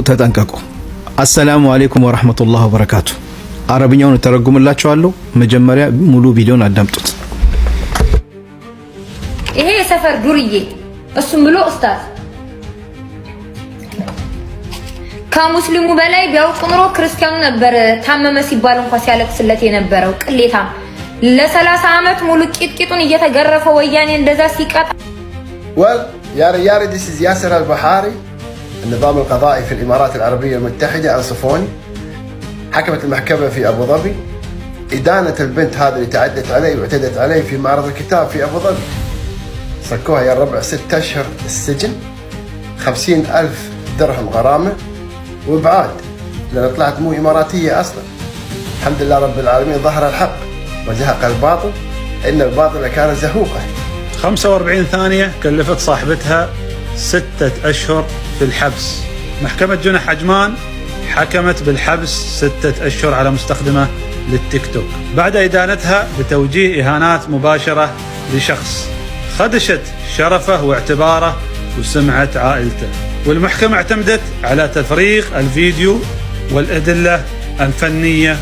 ተጠንቀቁ። አሰላሙ አለይኩም ወራህመቱላሂ ወበረካቱ። አረብኛውን ተረጉምላችኋለሁ። መጀመሪያ ሙሉ ቪዲዮን አዳምጡት። ይሄ የሰፈር ዱርዬ እሱም ብሎ ኡስታዝ ከሙስሊሙ በላይ ቢያውቅ ኑሮ ክርስቲያኑ ነበር ታመመ ሲባል እንኳን ሲያለቅስለት የነበረው ቅሌታም ለ30 ዓመት ሙሉ ቂጥቂጡን እየተገረፈ ወያኔ እንደዛ ሲቀጣ يا رجال this is ياسر البحاري النظام القضائي في الإمارات العربية المتحدة أنصفوني. حكمت المحكمة في أبو ظبي إدانة البنت هذه اللي تعدت علي واعتدت علي في معرض الكتاب في أبو ظبي. صكوها يا الربع 6 أشهر السجن 50,000 درهم غرامة وإبعاد لأن طلعت مو إماراتية أصلا. الحمد لله رب العالمين ظهر الحق وزهق الباطل إن الباطل كان زهوقا. 45 ثانية كلفت صاحبتها 6 أشهر في الحبس. محكمة جنح عجمان حكمت بالحبس 6 أشهر على مستخدمة للتيك توك بعد إدانتها بتوجيه إهانات مباشرة لشخص خدشت شرفه واعتباره وسمعة عائلته. والمحكمة اعتمدت على تفريغ الفيديو والأدلة الفنية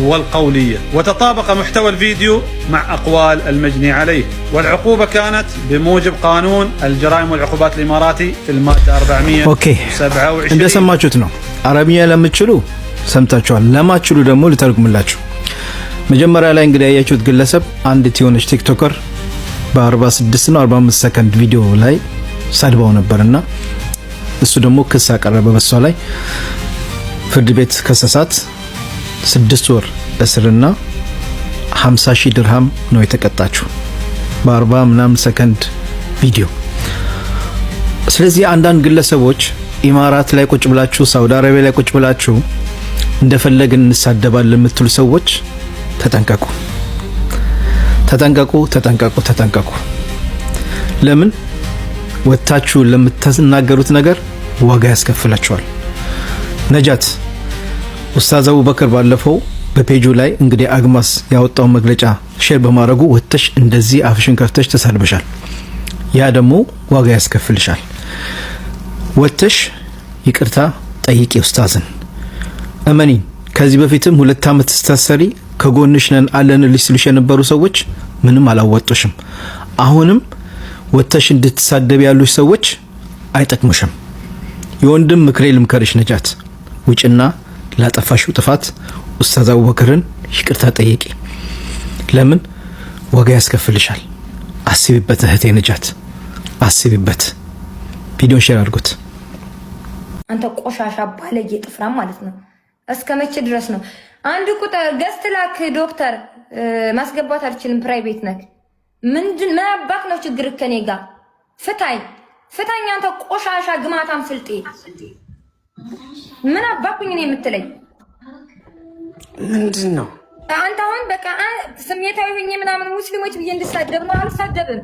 والقولية وتطابق محتوى الفيديو مع أقوال المجني عليه. والعقوبة كانت بموجب قانون الجرائم والعقوبات الإماراتي في المادة 427. እንደ ሰማችሁት ነው። አረብኛ ለምትችሉ ሰምታችኋል፣ ለማትችሉ ደግሞ ልተርጉምላችሁ። መጀመሪያ ላይ እንግዲህ ያያችሁት ግለሰብ አንዲት የሆነች ቲክቶከር በ46 እና 45 ሰከንድ ቪዲዮ ላይ ሰድባው ነበርና እሱ ደግሞ ክስ አቀረበ በሷ ላይ። ፍርድ ቤት ከሰሳት 6 ወር እስርና 50,000 ድርሃም ነው የተቀጣችው በ40 ምናምን ሰከንድ ቪዲዮ። ስለዚህ አንዳንድ ግለሰቦች ኢማራት ላይ ቁጭ ብላችሁ ሳውዲ አረቢያ ላይ ቁጭ ብላችሁ እንደፈለግን እንሳደባለን የምትሉ ሰዎች ተጠንቀቁ። ለምን ወጣችሁ ለምትናገሩት ነገር ዋጋ ያስከፍላችኋል። ነጃት ኡስታዝ አቡበከር ባለፈው በፔጁ ላይ እንግዲህ አግማስ ያወጣው መግለጫ ሼር በማድረጉ ወጥተሽ እንደዚህ አፍሽን ከፍተሽ ተሳልበሻል። ያ ደግሞ ዋጋ ያስከፍልሻል። ወጥተሽ ይቅርታ ጠይቂ ኡስታዝን። እመኒ ከዚህ በፊትም 2 ዓመት ተስተሰሪ ከጎንሽ ነን አለንልሽ ሲሉሽ የነበሩ ሰዎች ምንም አላወጡሽም። አሁንም ወጥተሽ እንድትሳደብ ያሉሽ ሰዎች አይጠቅሙሽም። የወንድም ምክሬ ልምከርሽ ነጃት፣ ውጭና ላጠፋሽው ጥፋት ኡስታዝ አቡበከርን ይቅርታ ጠይቂ። ለምን ዋጋ ያስከፍልሻል። አስቢበት እህቴ ነጃት፣ አስቢበት። ቪዲዮ ሼር አድርጉት። አንተ ቆሻሻ ባለጌ ጥፍራም ማለት ነው። እስከ መቼ ድረስ ነው? አንድ ቁጥር ገስት ላክ ዶክተር ማስገባት አልችልም፣ ፕራይቬት ነክ ምን አባክ ነው ችግር ከኔ ጋር? ፍታኝ አንተ ቆሻሻ ግማታም ፍልጤ። ምን አባኩኝ ነው የምትለኝ? ምንድነው አንተ አሁን በቃ ስሜታዊ ሆኜ ምናምን ሙስሊሞች ብዬ እንድሳደብ ነው? አልሳደብም።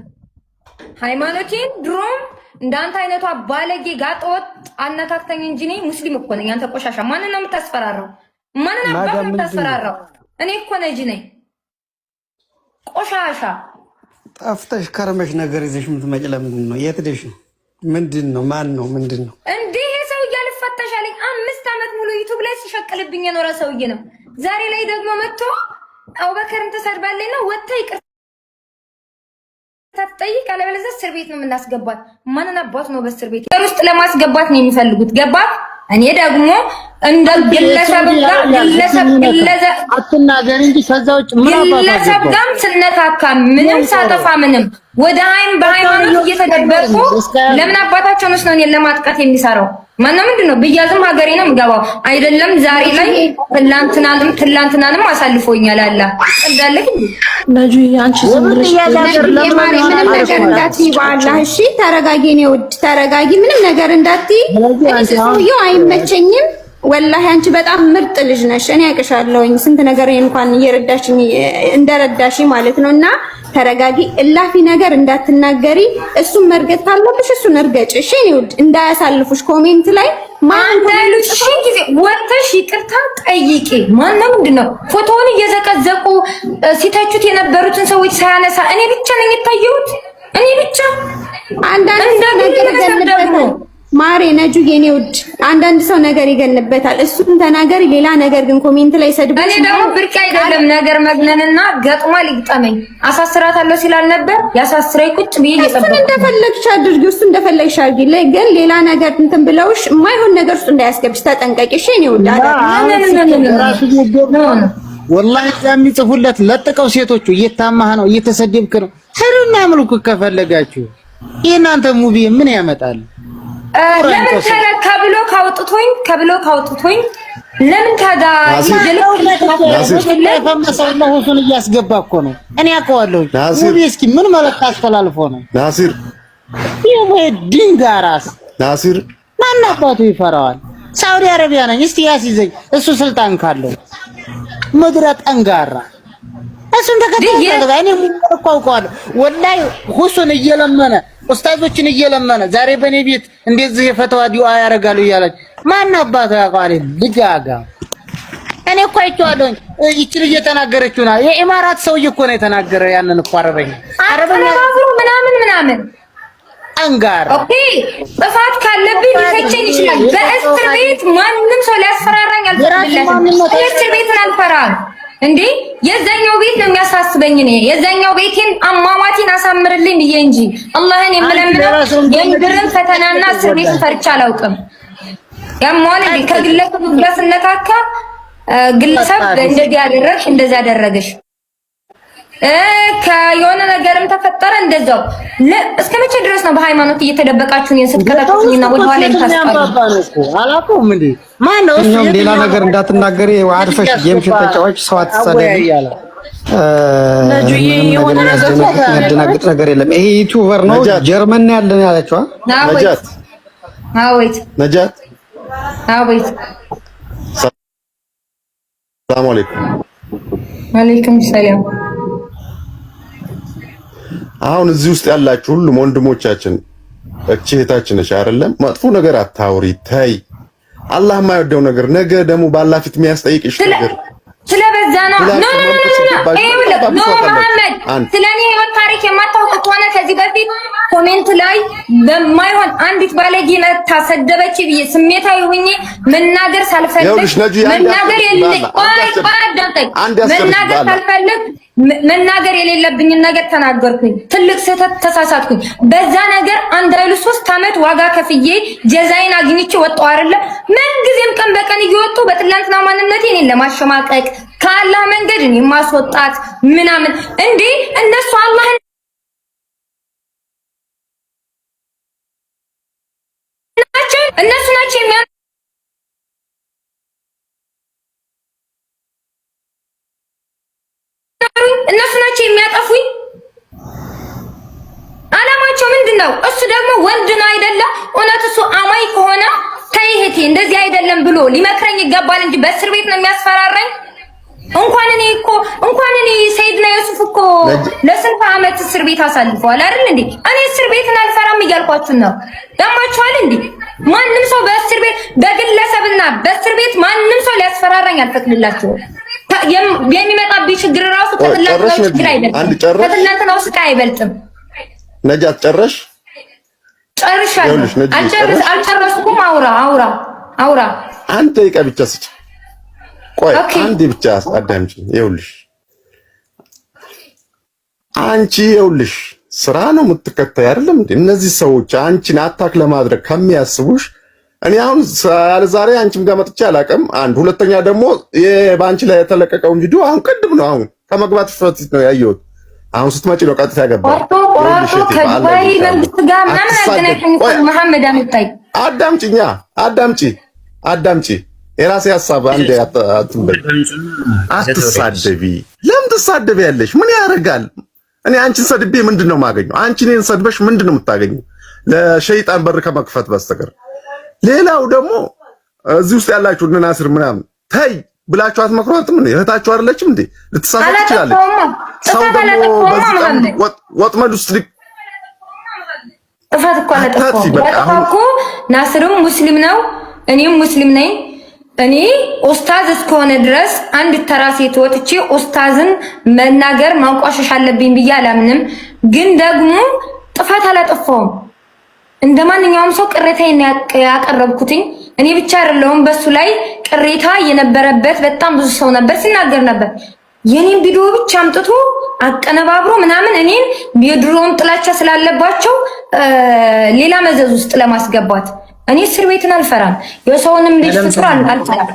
ሃይማኖቴን ድሮም እንዳንተ አይነቷ ባለጌ ጋጠወጥ አነካክተኝ እንጂ እኔ ሙስሊም እኮ ነኝ። አንተ ቆሻሻ ማንን ነው የምታስፈራራው? ማንን አባክ ነው የምታስፈራራው? እኔ እኮ ነኝ ነኝ ቆሻሻ። ጠፍተሽ ከረመሽ ነገር ይዘሽ የምትመጪ ለምንድን ነው? የት ሄደሽ ነው? ምንድነው? ማን ነው? ምንድነው እንዴ? ሰው ያልፈታሻለኝ 5 ዓመት ሙሉ ዩቲዩብ ላይ ሲሸቅልብኝ የኖረ ሰውዬ ነው። ዛሬ ላይ ደግሞ መጥቶ አቡበከርን ተሰድባለና ወጥታ ይቅርታ ትጠይቅ፣ አለበለዚያ እስር ቤት ነው የምናስገባት። ማንን አባቱ ነው በእስር ቤት ውስጥ ለማስገባት ነው የሚፈልጉት? ገባት? እኔ ደግሞ እንደ ግለሰብ አትናገር እንጂ ከዛ ውጭ ምን ግለሰብ ጋር ስነካካ ምንም ሳጠፋ ምንም ወደ በሃይማኖት እየተደበቁ ለምን አባታቸው ነው እኔን ለማጥቃት የሚሰራው? ማነው? ምንድነው? ብያዝም ሀገሬ ነው የምገባው አይደለም። ዛሬ ላይ ትላንትናንም አሳልፎኛል። አላ እንዳለክ ነጁ አንቺ ዝም ብለሽ ምንም ነገር እንዳትይ በአላህ እሺ። ተረጋጊ፣ እኔ ውድ ተረጋጊ። ምንም ነገር እንዳትይ። ሰውዬው አይመቸኝም ወላሂ። አንቺ በጣም ምርጥ ልጅ ነሽ። እኔ አውቅሻለሁኝ ስንት ነገር እንኳን እየረዳሽኝ እንደረዳሽ ማለት ነውና ተረጋጊ። እላፊ ነገር እንዳትናገሪ። እሱን መርገጥ ካለብሽ እሱን እርገጭ እሺ። እኔ ውድ እንዳያሳልፉሽ ኮሜንት ላይ ማን ታሉሽ ጊዜ ወጥተሽ ይቅርታ ጠይቂ። ማነው? ምንድነው? ፎቶውን እየዘቀዘቁ ሲተቹት የነበሩትን ሰዎች ሳያነሳ እኔ ብቻ ነኝ የታየሁት። እኔ ብቻ አንዳንድ ነገር ማሬ ነጁ የኔ ውድ አንዳንድ ሰው ነገር ይገንበታል። እሱን ተናገሪ፣ ሌላ ነገር ግን ኮሜንት ላይ ሰድብ። እኔ ደግሞ ብርቅ አይደለም ነገር መግነንና ገጥማ ሊግጠመኝ አሳስራታለሁ ሲላል ነበር ያሳስረኝ ቁጭ ብዬ እየጠበቅኩ እሱን እንደፈለግሽ አድርጊ፣ እሱ እንደፈለግሽ አድርጊ። ላይ ግን ሌላ ነገር እንትን ብለውሽ የማይሆን ነገር ውስጥ እንዳያስገብሽ ተጠንቀቂ። እሺ እኔ ውድ ወላሂ የሚጽፉለት ለጥቀው ሴቶቹ እየታማህ ነው እየተሰደብክ ነው። ሄሩና ምልኩ ከፈለጋችሁ የእናንተ ሙቪ ምን ያመጣል? ለምን ተረካ ብሎ ካውጥቶኝ ለምን ታዳ ፈመሰው ነው ሁሱን እያስገባ እኮ ነው። እኔ አውቀዋለሁ። ሙቪ እስኪ ምን መልእክት አስተላልፎ ነው? ናሲር ድንጋራስ ናሲር ማን አባቱ ይፈራዋል? ሳውዲ አረቢያ ነኝ እስቲ ያስይዘኝ እሱ ስልጣን ካለው ምድረ ጠንጋራ እሱን ተከታተለ። እኔ አውቀዋለሁ ወላሂ ሁሱን እየለመነ ኡስታዞችን እየለመነ ዛሬ በኔ ቤት እንደዚህ የፈተዋ ዱዓ ያደርጋሉ እያለች ማን አባቱ ያውቃል? ልጃጋ እኔ እኮ አይቼዋለሁ። ይቺ ልጅ የተናገረችው ነው የኢማራት ሰውዬ እኮ ነው የተናገረው። ያንን እኮ አረበኛ ምናምን አንጋራ ኦኬ። ጥፋት ካለብኝ ሊፈቸኝ ይችላል። በእስር ቤት ማንም ሰው ሊያስፈራራኝ አልፈልግም። እስር ቤትን አልፈራም እንዴ የዛኛው ቤት ነው የሚያሳስበኝ። እኔ የዛኛው ቤቴን አሟሟቴን አሳምርልኝ ብዬ እንጂ አላህን የምለምነው የምድርን ፈተናና እስር ቤት ፈርቻ አላውቅም። ያሟን እንዴ ከግለሰብ ጋር ስነካካ ግለሰብ እንደዚህ ያደረገሽ ከየሆነ ነገርም ተፈጠረ እንደዛው እስከ መቼ ድረስ ነው በሃይማኖት እየተደበቃችሁ እኔን ስትከታተሉኝና ወደ ኋላ የምታስቀሩ? አላውቀውም እንዴ ማን ነው እሱ? ሌላ ነገር እንዳትናገሪ አርፈሽ ጌምሽን ተጫዋች ሰው አትሳደቢ። የሚያደናግጥ ነገር የለም። ይሄ ዩቲዩበር ነው ጀርመን ነው ያለን ያለችዋ ነጃት ነጃት አቤት ሰላም አለይኩም። ወአለይኩም ሰላም። አሁን እዚህ ውስጥ ያላችሁ ሁሉም ወንድሞቻችን እህታችን ነሽ አይደለም? መጥፎ ነገር አታውሪ ተይ። አላህ የማይወደው ነገር ነገ ደግሞ ባላህ ፊት የሚያስጠይቅሽ ነገር ስለበዛ ነው። ኖ መሐመድ ስለኔ ህይወት ታሪክ የማታውቅ ከሆነ ከዚህ በፊት ኮሜንት ላይ በማይሆን አንዲት ባለጌ መታ ሰደበች ብዬ ስሜታዊ ሆኜ መናገር ሳልፈልግ መናገር የሌለብኝን ነገር ተናገርኩኝ። ትልቅ ስህተት ተሳሳትኩኝ። በዛ ነገር አንድ አይሉ 3 አመት ዋጋ ከፍዬ ጀዛይን አግኝቼ ወጣሁ አይደለ? ምንጊዜም ቀን በቀን እየወጡ በትላንትና ማንነቴ እኔን ለማሸማቀቅ ከአላህ መንገድ እኔ ማስወጣት ምናምን እንዴ እነሱ አላህን እነሱ ናቸው የሚያጠፉኝ። አላማቸው ምንድነው? እሱ ደግሞ ወንድ ነው አይደለ? እውነት እሱ አማይ ከሆነ ተይ እህቴ እንደዚህ አይደለም ብሎ ሊመክረኝ ይገባል እንጂ በእስር ቤት ነው የሚያስፈራራኝ። እንኳን እኔ ሰይድና ዩሱፍ እኮ ለስንት ዓመት እስር ቤት አሳልፈዋል አይደል እንዴ? እኔ እስር ቤትን አልፈራም እያልኳችሁ ነው። ያማችኋል እንዴ? ማንም ሰው በእስር ቤት በግለሰብና በእስር ቤት ማንም ሰው ሊያስፈራራኝ አልፈቅድላችሁም። የሚመጣብኝ ችግር ራሱ ከትላንትናው ችግር አይበልጥም። ከትላንትናው ስቃይ አይበልጥም። ነጃት ጨርሻለሁ። አልጨረስኩም። አውራ አንተ ደቂቃ ብቻ ስጭ። ቆይ አንዴ ብቻ አዳምጪ። ይኸውልሽ አንቺ ይኸውልሽ ስራ ነው የምትከታይ አይደለም እንዴ? እነዚህ ሰዎች አንቺን አታክ ለማድረግ ከሚያስቡሽ እኔ አሁን ዛሬ አንቺም ጋር መጥቼ አላውቅም። አንድ ሁለተኛ ደግሞ በአንቺ ላይ የተለቀቀውን ቪዲዮ አሁን ቅድም ነው አሁን ከመግባት በፊት ነው ያየሁት። አሁን ስትመጪ ነው ቀጥታ ያገባው። ከዱባይ መንግስት ጋር ምናምን አገናኝተኝ መሐመድ አምጣይ። አዳምጪ የራሴ ሐሳብ አንዴ አትንበል። አትሳደቢ። ለምን ትሳደቢያለሽ? ምን ያደርጋል? እኔ አንቺን ሰድቤ ምንድነው የማገኘው? አንቺ እኔን ሰድበሽ ምንድነው የምታገኘው? ለሸይጣን በር ከመክፈት በስተቀር። ሌላው ደግሞ እዚህ ውስጥ ያላችሁ እነ ናስር ምናምን ተይ ብላችሁ አትመክሯትም እንዴ? እህታችሁ አይደለችም እንዴ? ልትሳሳት ትችላለች። ሰው ደግሞ በዚህ ወጥመድ ውስጥ ጥፋት እኮ አለጠፋው። ናስርም ሙስሊም ነው፣ እኔም ሙስሊም ነኝ። እኔ ኡስታዝ እስከሆነ ድረስ አንድ ተራ ሴት ወጥቼ ኡስታዝን መናገር ማንቋሸሽ አለብኝ ብዬ አላምንም። ግን ደግሞ ጥፋት አላጠፋውም። እንደማንኛውም ሰው ቅሬታዬን ያቀረብኩትኝ እኔ ብቻ አይደለሁም። በሱ ላይ ቅሬታ የነበረበት በጣም ብዙ ሰው ነበር ሲናገር ነበር። የኔን ቪዲዮ ብቻ አምጥቶ አቀነባብሮ ምናምን እኔን የድሮውን ጥላቻ ስላለባቸው ሌላ መዘዝ ውስጥ ለማስገባት እኔ እስር ቤትን አልፈራም። የሰውንም ልጅ ፍቅር አልፈራም።